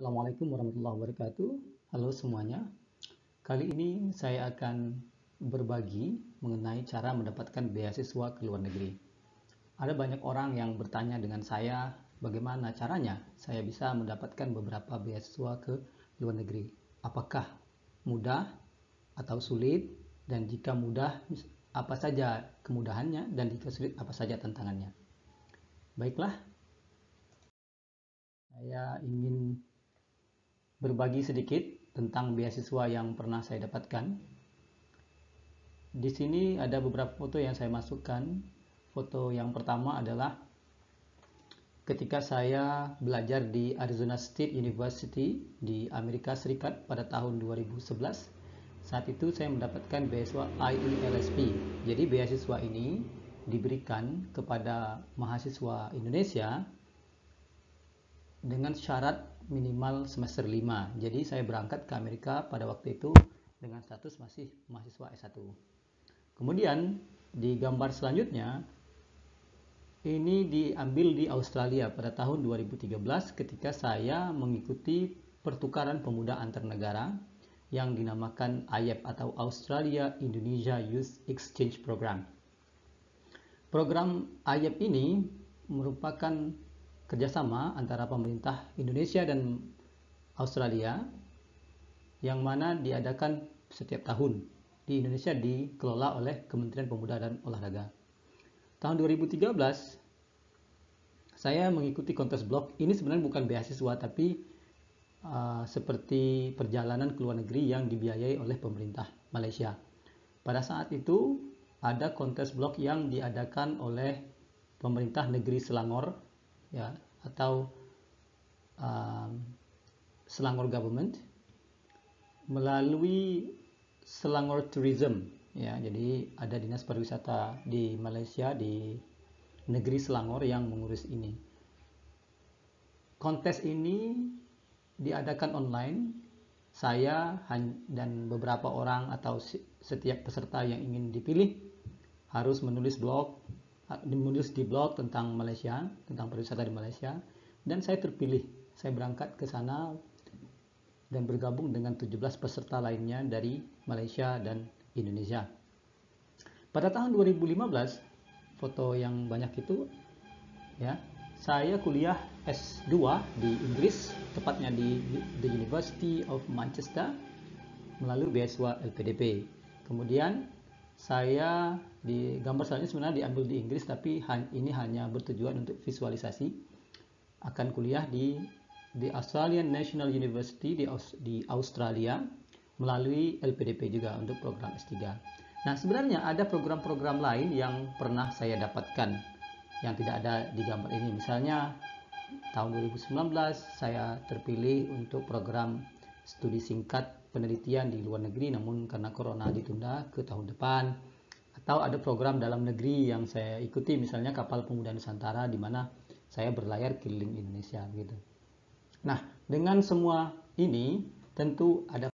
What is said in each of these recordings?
Assalamualaikum warahmatullahi wabarakatuh. Halo semuanya. Kali ini saya akan berbagi mengenai cara mendapatkan beasiswa ke luar negeri. Ada banyak orang yang bertanya dengan saya, bagaimana caranya saya bisa mendapatkan beberapa beasiswa ke luar negeri. Apakah mudah atau sulit? Dan jika mudah, apa saja kemudahannya? Dan jika sulit, apa saja tantangannya? Baiklah, saya ingin berbagi sedikit tentang beasiswa yang pernah saya dapatkan. Di sini ada beberapa foto yang saya masukkan. Foto yang pertama adalah ketika saya belajar di Arizona State University di Amerika Serikat pada tahun 2011. Saat itu saya mendapatkan beasiswa IELSP. Jadi beasiswa ini diberikan kepada mahasiswa Indonesia dengan syarat minimal semester 5. Jadi saya berangkat ke Amerika pada waktu itu dengan status masih mahasiswa S1. Kemudian di gambar selanjutnya ini diambil di Australia pada tahun 2013 ketika saya mengikuti pertukaran pemuda antar negara yang dinamakan AYEP atau Australia Indonesia Youth Exchange Program. Program AYEP ini merupakan kerjasama antara pemerintah Indonesia dan Australia yang mana diadakan setiap tahun. Di Indonesia dikelola oleh Kementerian Pemuda dan Olahraga. Tahun 2013 saya mengikuti kontes blog. Ini sebenarnya bukan beasiswa tapi seperti perjalanan ke luar negeri yang dibiayai oleh pemerintah Malaysia. Pada saat itu ada kontes blog yang diadakan oleh pemerintah negeri Selangor, ya, atau Selangor Government melalui Selangor Tourism, ya. Jadi ada dinas pariwisata di Malaysia di negeri Selangor yang mengurus ini. Kontes ini diadakan online. Saya dan beberapa orang atau setiap peserta yang ingin dipilih harus menulis di blog tentang Malaysia, tentang pariwisata di Malaysia, dan saya terpilih. Saya berangkat ke sana dan bergabung dengan 17 peserta lainnya dari Malaysia dan Indonesia. Pada tahun 2015, foto yang banyak itu, ya, saya kuliah S2 di Inggris, tepatnya di The University of Manchester, melalui beasiswa LPDP. Kemudian saya di gambar selanjutnya sebenarnya diambil di Inggris, tapi ini hanya bertujuan untuk visualisasi. Akan kuliah di Australian National University di Australia melalui LPDP juga untuk program S3. Nah, sebenarnya ada program-program lain yang pernah saya dapatkan yang tidak ada di gambar ini. Misalnya tahun 2019 saya terpilih untuk program studi singkat penelitian di luar negeri, namun karena corona ditunda ke tahun depan. Atau ada program dalam negeri yang saya ikuti, misalnya Kapal Pemuda Nusantara, di mana saya berlayar keliling Indonesia gitu. Nah, dengan semua ini tentu ada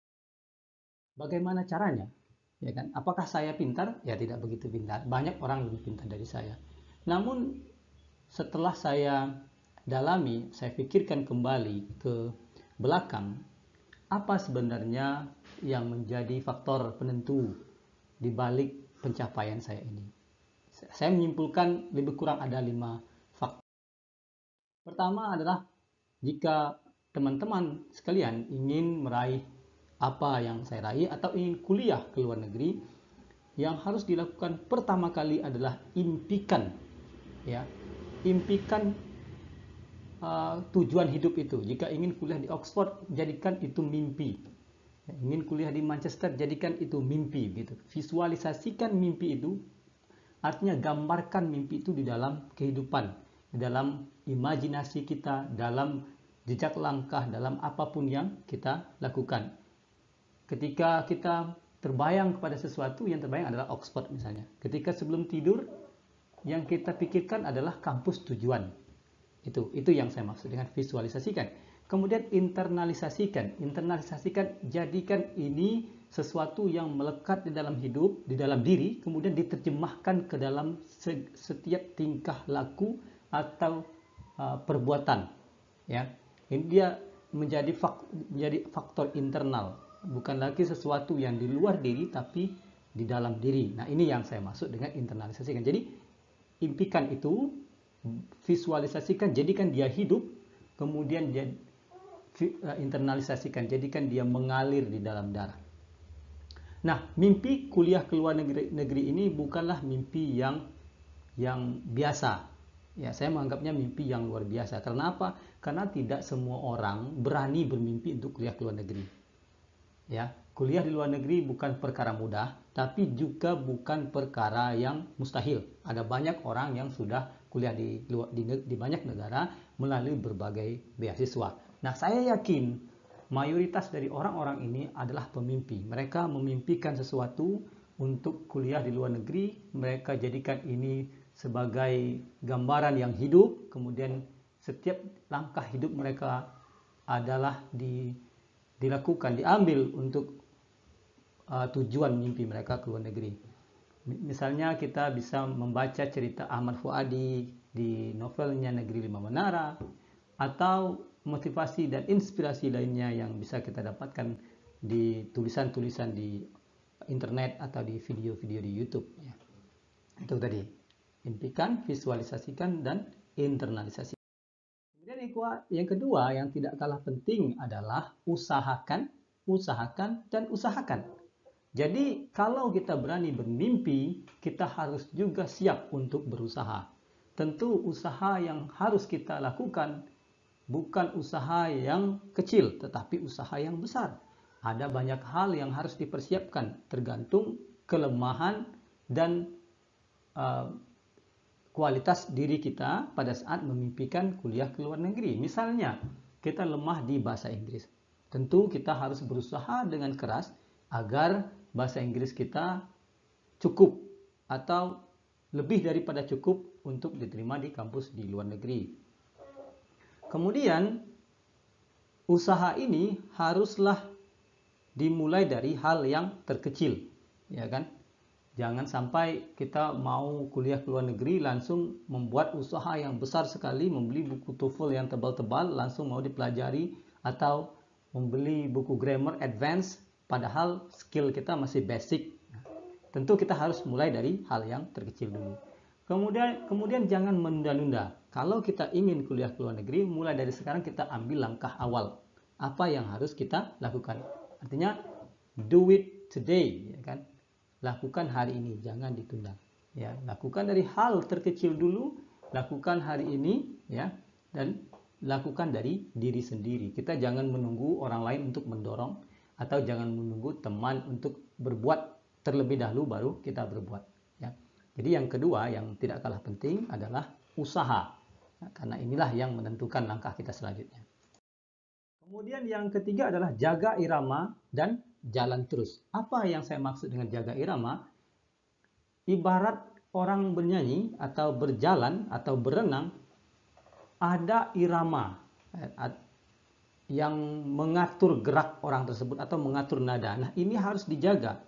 bagaimana caranya, ya kan? Apakah saya pintar? Ya, tidak begitu pintar. Banyak orang lebih pintar dari saya. Namun setelah saya dalami, saya pikirkan kembali ke belakang, apa sebenarnya yang menjadi faktor penentu di balik pencapaian saya ini. Saya menyimpulkan lebih kurang ada 5 faktor. Pertama adalah jika teman-teman sekalian ingin meraih apa yang saya raih atau ingin kuliah ke luar negeri, yang harus dilakukan pertama kali adalah impikan, ya, impikan tujuan hidup itu. Jika ingin kuliah di Oxford, jadikan itu mimpi. Ingin kuliah di Manchester, jadikan itu mimpi gitu. Visualisasikan mimpi itu, artinya gambarkan mimpi itu di dalam kehidupan, di dalam imajinasi kita, dalam jejak langkah, dalam apapun yang kita lakukan. Ketika kita terbayang kepada sesuatu, yang terbayang adalah Oxford misalnya. Ketika sebelum tidur, yang kita pikirkan adalah kampus tujuan. Itu yang saya maksud dengan visualisasikan. Kemudian internalisasikan, jadikan ini sesuatu yang melekat di dalam hidup, di dalam diri, kemudian diterjemahkan ke dalam setiap tingkah laku atau perbuatan, ya. Ini dia menjadi faktor internal, bukan lagi sesuatu yang di luar diri tapi di dalam diri. Nah, ini yang saya maksud dengan internalisasikan. Jadi impikan itu, visualisasikan, jadikan dia hidup, kemudian dia internalisasikan, jadikan dia mengalir di dalam darah. Nah, mimpi kuliah ke luar negeri ini bukanlah mimpi yang biasa. Ya, saya menganggapnya mimpi yang luar biasa. Karena apa? Karena tidak semua orang berani bermimpi untuk kuliah ke luar negeri. Ya, kuliah di luar negeri bukan perkara mudah, tapi juga bukan perkara yang mustahil. Ada banyak orang yang sudah kuliah di banyak negara melalui berbagai beasiswa. Nah, saya yakin mayoritas dari orang-orang ini adalah pemimpi. Mereka memimpikan sesuatu untuk kuliah di luar negeri. Mereka jadikan ini sebagai gambaran yang hidup. Kemudian setiap langkah hidup mereka adalah diambil untuk tujuan mimpi mereka ke luar negeri. Misalnya kita bisa membaca cerita Ahmad Fuadi di novelnya Negeri Lima Menara, atau motivasi dan inspirasi lainnya yang bisa kita dapatkan di tulisan-tulisan di internet atau di video-video di YouTube. Ya. Itu tadi, impikan, visualisasikan, dan internalisasi. Kemudian yang kedua yang tidak kalah penting adalah usahakan, dan usahakan. Jadi kalau kita berani bermimpi, kita harus juga siap untuk berusaha. Tentu usaha yang harus kita lakukan bukan usaha yang kecil, tetapi usaha yang besar. Ada banyak hal yang harus dipersiapkan, tergantung kelemahan dan kualitas diri kita pada saat memimpikan kuliah ke luar negeri. Misalnya, kita lemah di bahasa Inggris. Tentu kita harus berusaha dengan keras agar bahasa Inggris kita cukup atau lebih daripada cukup untuk diterima di kampus di luar negeri. Kemudian, usaha ini haruslah dimulai dari hal yang terkecil, ya kan? Jangan sampai kita mau kuliah ke luar negeri langsung membuat usaha yang besar sekali, membeli buku TOEFL yang tebal-tebal langsung mau dipelajari, atau membeli buku grammar advance padahal skill kita masih basic. Tentu kita harus mulai dari hal yang terkecil dulu. Kemudian jangan menunda-nunda. Kalau kita ingin kuliah ke luar negeri, mulai dari sekarang kita ambil langkah awal. Apa yang harus kita lakukan? Artinya do it today, ya kan? Lakukan hari ini, jangan ditunda. Ya, lakukan dari hal terkecil dulu, lakukan hari ini, ya, dan lakukan dari diri sendiri. Kita jangan menunggu orang lain untuk mendorong, atau jangan menunggu teman untuk berbuat terlebih dahulu baru kita berbuat. Ya. Jadi yang kedua yang tidak kalah penting adalah usaha, nah, karena inilah yang menentukan langkah kita selanjutnya. Kemudian yang ketiga adalah jaga irama dan jalan terus. Apa yang saya maksud dengan jaga irama? Ibarat orang bernyanyi atau berjalan atau berenang, ada irama yang mengatur gerak orang tersebut atau mengatur nada. Nah, ini harus dijaga.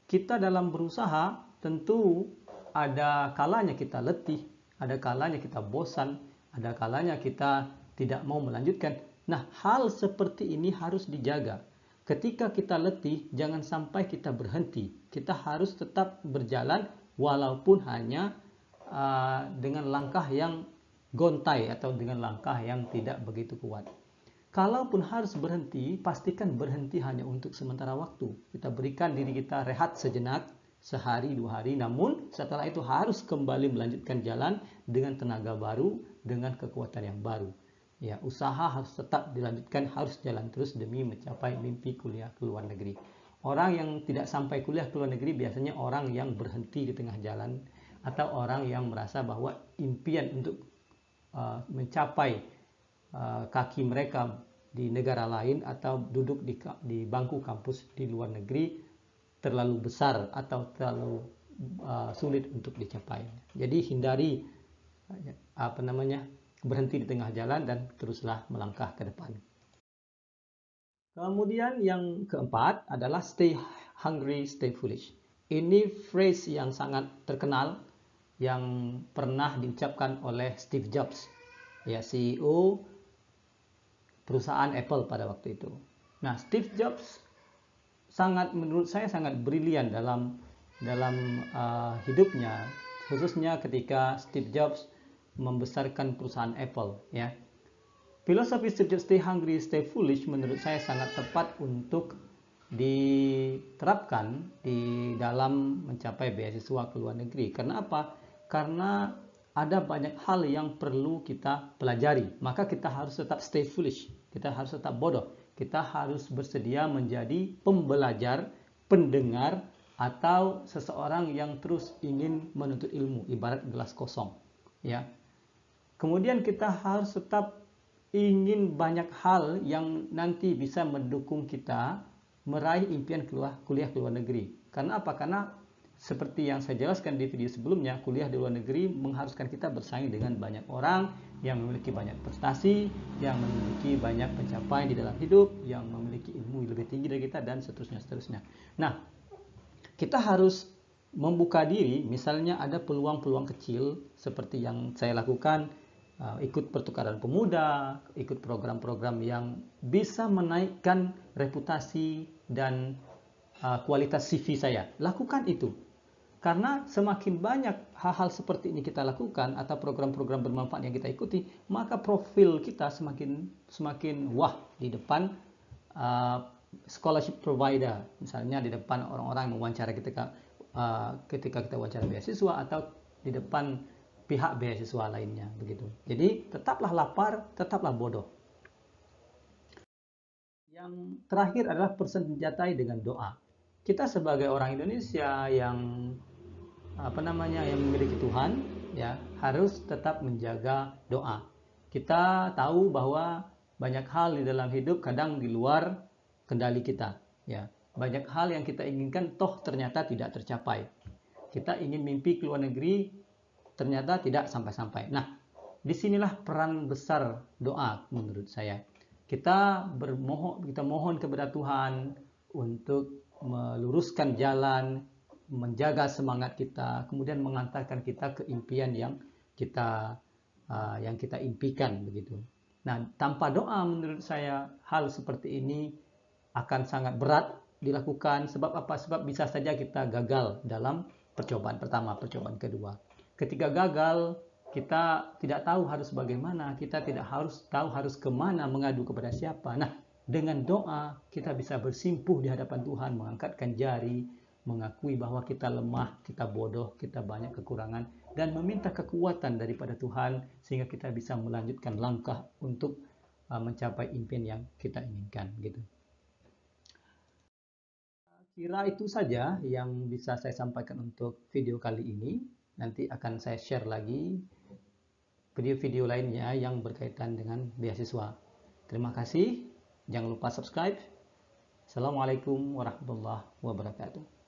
Kita dalam berusaha tentu ada kalanya kita letih, ada kalanya kita bosan, ada kalanya kita tidak mau melanjutkan. Nah, hal seperti ini harus dijaga. Ketika kita letih, jangan sampai kita berhenti. Kita harus tetap berjalan walaupun hanya dengan langkah yang gontai atau dengan langkah yang tidak begitu kuat. Kalaupun harus berhenti, pastikan berhenti hanya untuk sementara waktu. Kita berikan diri kita rehat sejenak, sehari, 2 hari. Namun setelah itu harus kembali melanjutkan jalan dengan tenaga baru, dengan kekuatan yang baru. Ya, usaha harus tetap dilanjutkan, harus jalan terus demi mencapai mimpi kuliah ke luar negeri. Orang yang tidak sampai kuliah ke luar negeri biasanya orang yang berhenti di tengah jalan, atau orang yang merasa bahwa impian untuk mencapai kaki mereka di negara lain atau duduk di bangku kampus di luar negeri terlalu besar atau terlalu sulit untuk dicapai. Jadi hindari berhenti di tengah jalan dan teruslah melangkah ke depan. Kemudian yang keempat adalah stay hungry, stay foolish. Ini phrase yang sangat terkenal yang pernah diucapkan oleh Steve Jobs, ya, CEO perusahaan Apple pada waktu itu. Nah, Steve Jobs menurut saya sangat brilian dalam hidupnya, khususnya ketika Steve Jobs membesarkan perusahaan Apple, ya. Filosofi Steve Jobs, stay hungry, stay foolish, menurut saya sangat tepat untuk diterapkan di dalam mencapai beasiswa ke luar negeri. Karena apa? Karena ada banyak hal yang perlu kita pelajari. Maka kita harus tetap stay foolish. Kita harus tetap bodoh. Kita harus bersedia menjadi pembelajar, pendengar, atau seseorang yang terus ingin menuntut ilmu, ibarat gelas kosong. Ya. Kemudian kita harus tetap ingin banyak hal yang nanti bisa mendukung kita meraih impian kuliah ke luar negeri. Karena apa? Karena seperti yang saya jelaskan di video sebelumnya, kuliah di luar negeri mengharuskan kita bersaing dengan banyak orang yang memiliki banyak prestasi, yang memiliki banyak pencapaian di dalam hidup, yang memiliki ilmu lebih tinggi dari kita, dan seterusnya. Nah, kita harus membuka diri. Misalnya ada peluang-peluang kecil seperti yang saya lakukan, ikut pertukaran pemuda, ikut program-program yang bisa menaikkan reputasi dan kualitas CV saya. Lakukan itu. Karena semakin banyak hal-hal seperti ini kita lakukan atau program-program bermanfaat yang kita ikuti, maka profil kita semakin wah di depan scholarship provider. Misalnya di depan orang-orang yang mewawancara ketika kita wawancara beasiswa, atau di depan pihak beasiswa lainnya, begitu. Jadi tetaplah lapar, tetaplah bodoh. Yang terakhir adalah bersenjatai dengan doa. Kita sebagai orang Indonesia yang yang memiliki Tuhan, ya, harus tetap menjaga doa. Kita tahu bahwa banyak hal di dalam hidup kadang di luar kendali kita, ya. Banyak hal yang kita inginkan toh ternyata tidak tercapai. Kita ingin mimpi ke luar negeri, ternyata tidak sampai-sampai. Nah, disinilah peran besar doa menurut saya. Kita mohon kepada Tuhan untuk meluruskan jalan, menjaga semangat kita, kemudian mengantarkan kita ke impian yang kita impikan, begitu. Nah, tanpa doa menurut saya hal seperti ini akan sangat berat dilakukan. Sebab apa? Sebab bisa saja kita gagal dalam percobaan pertama, percobaan kedua. Ketika gagal, kita tidak tahu harus bagaimana, kita tidak tahu harus kemana, mengadu kepada siapa. Nah, dengan doa kita bisa bersimpuh di hadapan Tuhan, mengangkatkan jari, mengakui bahwa kita lemah, kita bodoh, kita banyak kekurangan, dan meminta kekuatan daripada Tuhan sehingga kita bisa melanjutkan langkah untuk mencapai impian yang kita inginkan, gitu. Kira itu saja yang bisa saya sampaikan untuk video kali ini. Nanti akan saya share lagi video-video lainnya yang berkaitan dengan beasiswa. Terima kasih. Jangan lupa subscribe. Assalamualaikum warahmatullahi wabarakatuh.